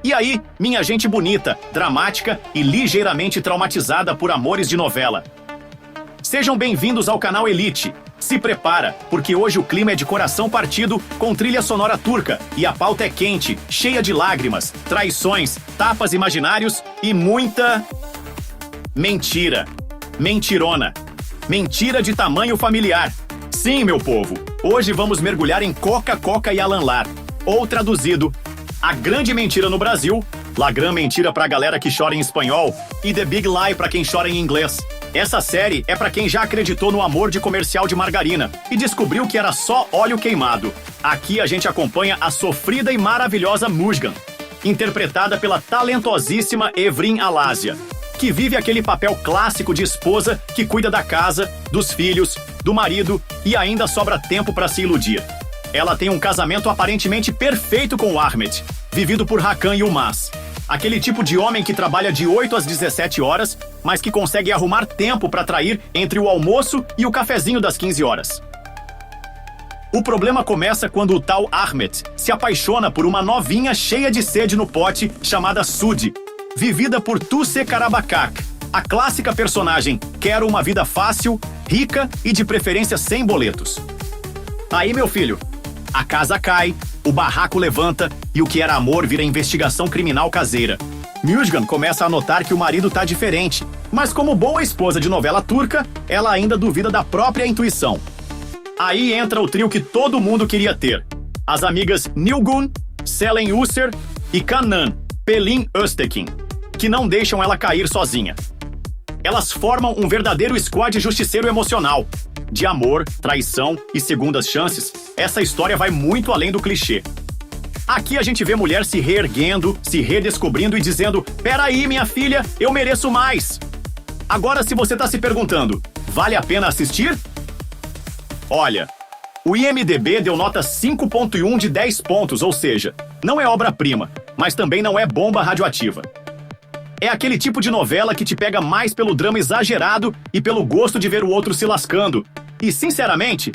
E aí, minha gente bonita, dramática e ligeiramente traumatizada por amores de novela. Sejam bem-vindos ao canal Elite. Se prepara, porque hoje o clima é de coração partido com trilha sonora turca e a pauta é quente, cheia de lágrimas, traições, tapas imaginários e muita... mentira. Mentirona. Mentira de tamanho familiar. Sim, meu povo, hoje vamos mergulhar em Coca e Alan Lar. Ou traduzido, a grande mentira no Brasil, La Gran Mentira pra galera que chora em espanhol e The Big Lie pra quem chora em inglês. Essa série é pra quem já acreditou no amor de comercial de margarina e descobriu que era só óleo queimado. Aqui a gente acompanha a sofrida e maravilhosa Müjgan, interpretada pela talentosíssima Evrim Alásia, que vive aquele papel clássico de esposa que cuida da casa, dos filhos, do marido e ainda sobra tempo pra se iludir. Ela tem um casamento aparentemente perfeito com o Ahmet, vivido por Hakan Yılmaz. Aquele tipo de homem que trabalha de 8 às 17 horas, mas que consegue arrumar tempo para trair entre o almoço e o cafezinho das 15 horas. O problema começa quando o tal Ahmet se apaixona por uma novinha cheia de sede no pote chamada Sudi, vivida por Tuğçe Karabakak, a clássica personagem quero uma vida fácil, rica e de preferência sem boletos. Aí, meu filho, a casa cai, o barraco levanta e o que era amor vira investigação criminal caseira. Müjgan começa a notar que o marido tá diferente, mas como boa esposa de novela turca, ela ainda duvida da própria intuição. Aí entra o trio que todo mundo queria ter. As amigas Nilgün, Selen Usser e Canan, Pelin Öztekin, que não deixam ela cair sozinha. Elas formam um verdadeiro squad justiceiro emocional. De amor, traição e segundas chances, essa história vai muito além do clichê. Aqui a gente vê mulher se reerguendo, se redescobrindo e dizendo: peraí, minha filha, eu mereço mais. Agora, se você tá se perguntando, vale a pena assistir? Olha, o IMDb deu nota 5.1 de 10 pontos, ou seja, não é obra-prima, mas também não é bomba radioativa. É aquele tipo de novela que te pega mais pelo drama exagerado e pelo gosto de ver o outro se lascando. E, sinceramente,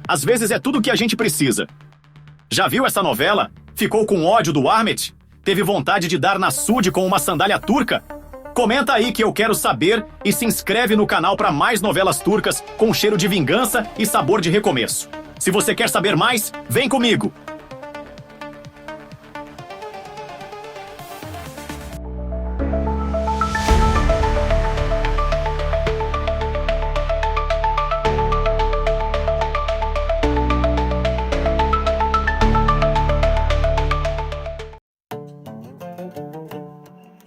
às vezes é tudo o que a gente precisa. Já viu essa novela? Ficou com ódio do Ahmet? Teve vontade de dar na Sudi com uma sandália turca? Comenta aí que eu quero saber e se inscreve no canal para mais novelas turcas com cheiro de vingança e sabor de recomeço. Se você quer saber mais, vem comigo!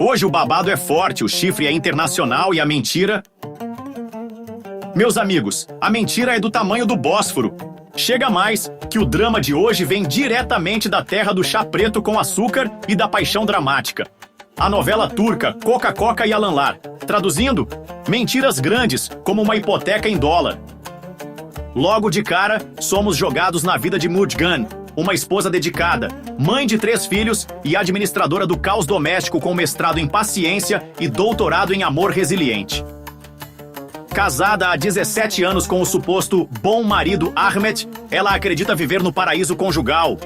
Hoje o babado é forte, o chifre é internacional e a mentira... Meus amigos, a mentira é do tamanho do Bósforo. Chega mais que o drama de hoje vem diretamente da terra do chá preto com açúcar e da paixão dramática. A novela turca Coca e Alan Lar. Traduzindo, mentiras grandes como uma hipoteca em dólar. Logo de cara, somos jogados na vida de Müjgan, uma esposa dedicada, mãe de 3 filhos e administradora do caos doméstico com mestrado em paciência e doutorado em amor resiliente. Casada há 17 anos com o suposto bom marido Ahmet, ela acredita viver no paraíso conjugal,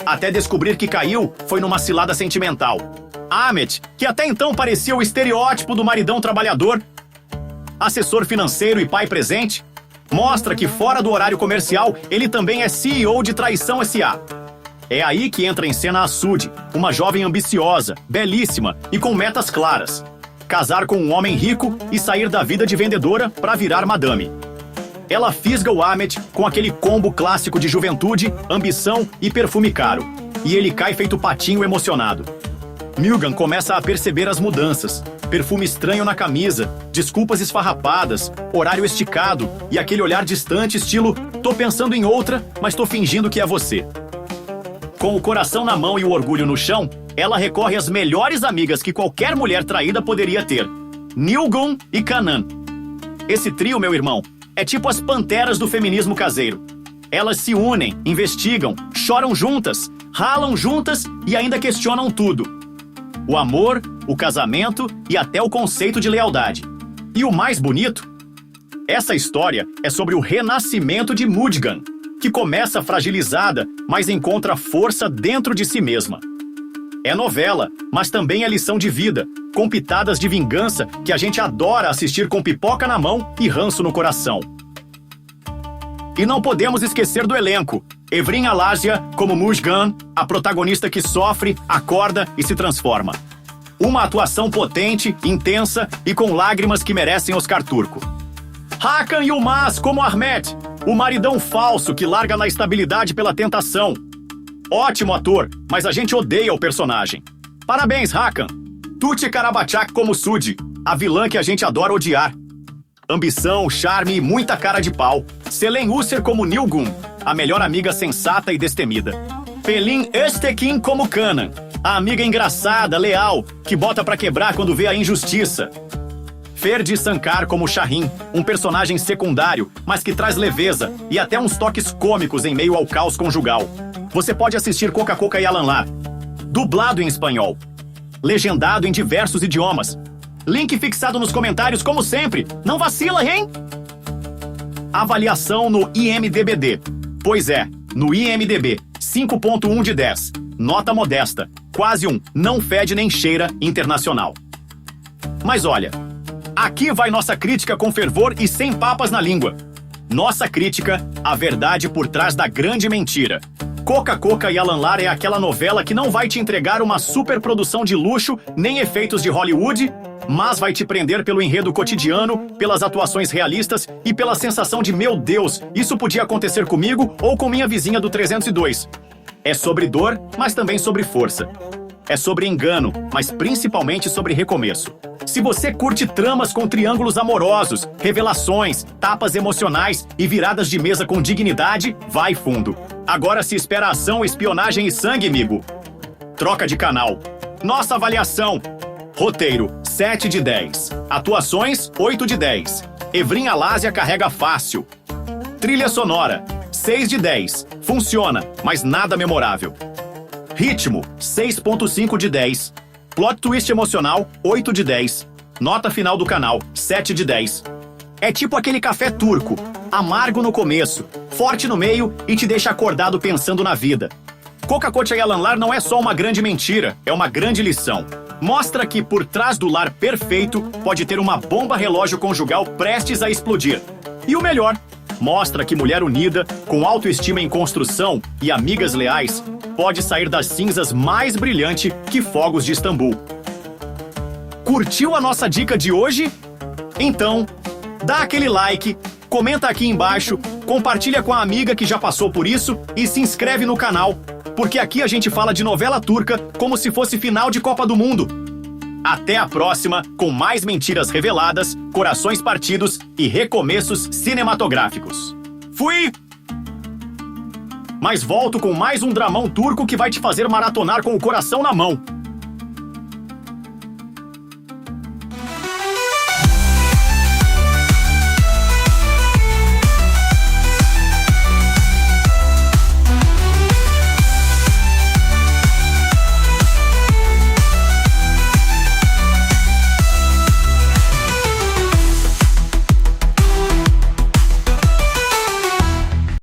até descobrir que caiu foi numa cilada sentimental. Ahmet, que até então parecia o estereótipo do maridão trabalhador, assessor financeiro e pai presente, mostra que fora do horário comercial, ele também é CEO de Traição S.A. É aí que entra em cena a Sudi, uma jovem ambiciosa, belíssima e com metas claras. Casar com um homem rico e sair da vida de vendedora para virar madame. Ela fisga o Ahmet com aquele combo clássico de juventude, ambição e perfume caro. E ele cai feito patinho emocionado. Müjgan começa a perceber as mudanças. Perfume estranho na camisa, desculpas esfarrapadas, horário esticado e aquele olhar distante estilo tô pensando em outra, mas tô fingindo que é você. Com o coração na mão e o orgulho no chão, ela recorre às melhores amigas que qualquer mulher traída poderia ter. Nilgün e Canan. Esse trio, meu irmão, é tipo as panteras do feminismo caseiro. Elas se unem, investigam, choram juntas, ralam juntas e ainda questionam tudo. O amor, o casamento e até o conceito de lealdade. E o mais bonito? Essa história é sobre o renascimento de Müjgan, que começa fragilizada, mas encontra força dentro de si mesma. É novela, mas também é lição de vida, com pitadas de vingança que a gente adora assistir com pipoca na mão e ranço no coração. E não podemos esquecer do elenco. Evrin Alásia como Mujgan, a protagonista que sofre, acorda e se transforma. Uma atuação potente, intensa e com lágrimas que merecem Oscar Turco. Hakan Yılmaz como Ahmet, o maridão falso que larga na estabilidade pela tentação. Ótimo ator, mas a gente odeia o personagem. Parabéns, Hakan. Tuti Karabaçak como Sudi, a vilã que a gente adora odiar. Ambição, charme e muita cara de pau. Selen Usser como Nilgun, a melhor amiga sensata e destemida. Pelin Öztekin como Canan, a amiga engraçada, leal, que bota pra quebrar quando vê a injustiça. Ferdi Sankar como Shahin, um personagem secundário, mas que traz leveza e até uns toques cômicos em meio ao caos conjugal. Você pode assistir Coca Coca e Alan Lar, dublado em espanhol, legendado em diversos idiomas. Link fixado nos comentários, como sempre. Não vacila, hein? Avaliação no IMDb. Pois é, no IMDb, 5.1 de 10. Nota modesta, quase um não fede nem cheira internacional. Mas olha, aqui vai nossa crítica com fervor e sem papas na língua. Nossa crítica, a verdade por trás da grande mentira. Coca Coca e Alan Lar é aquela novela que não vai te entregar uma superprodução de luxo nem efeitos de Hollywood, mas vai te prender pelo enredo cotidiano, pelas atuações realistas e pela sensação de meu Deus, isso podia acontecer comigo ou com minha vizinha do 302. É sobre dor, mas também sobre força. É sobre engano, mas principalmente sobre recomeço. Se você curte tramas com triângulos amorosos, revelações, tapas emocionais e viradas de mesa com dignidade, vai fundo. Agora se espera ação, espionagem e sangue, amigo. Troca de canal. Nossa avaliação. Roteiro, 7 de 10. Atuações, 8 de 10. Evrin Alásia carrega fácil. Trilha sonora, 6 de 10. Funciona, mas nada memorável. Ritmo, 6.5 de 10. Plot twist emocional, 8 de 10. Nota final do canal, 7 de 10. É tipo aquele café turco, amargo no começo, forte no meio e te deixa acordado pensando na vida. Coca Coca e Alan Lar não é só uma grande mentira, é uma grande lição. Mostra que por trás do lar perfeito pode ter uma bomba relógio conjugal prestes a explodir. E o melhor, mostra que mulher unida, com autoestima em construção e amigas leais, pode sair das cinzas mais brilhante que fogos de Istambul. Curtiu a nossa dica de hoje? Então, dá aquele like, comenta aqui embaixo, compartilha com a amiga que já passou por isso e se inscreve no canal, porque aqui a gente fala de novela turca como se fosse final de Copa do Mundo. Até a próxima, com mais mentiras reveladas, corações partidos e recomeços cinematográficos. Fui! Mas volto com mais um dramão turco que vai te fazer maratonar com o coração na mão.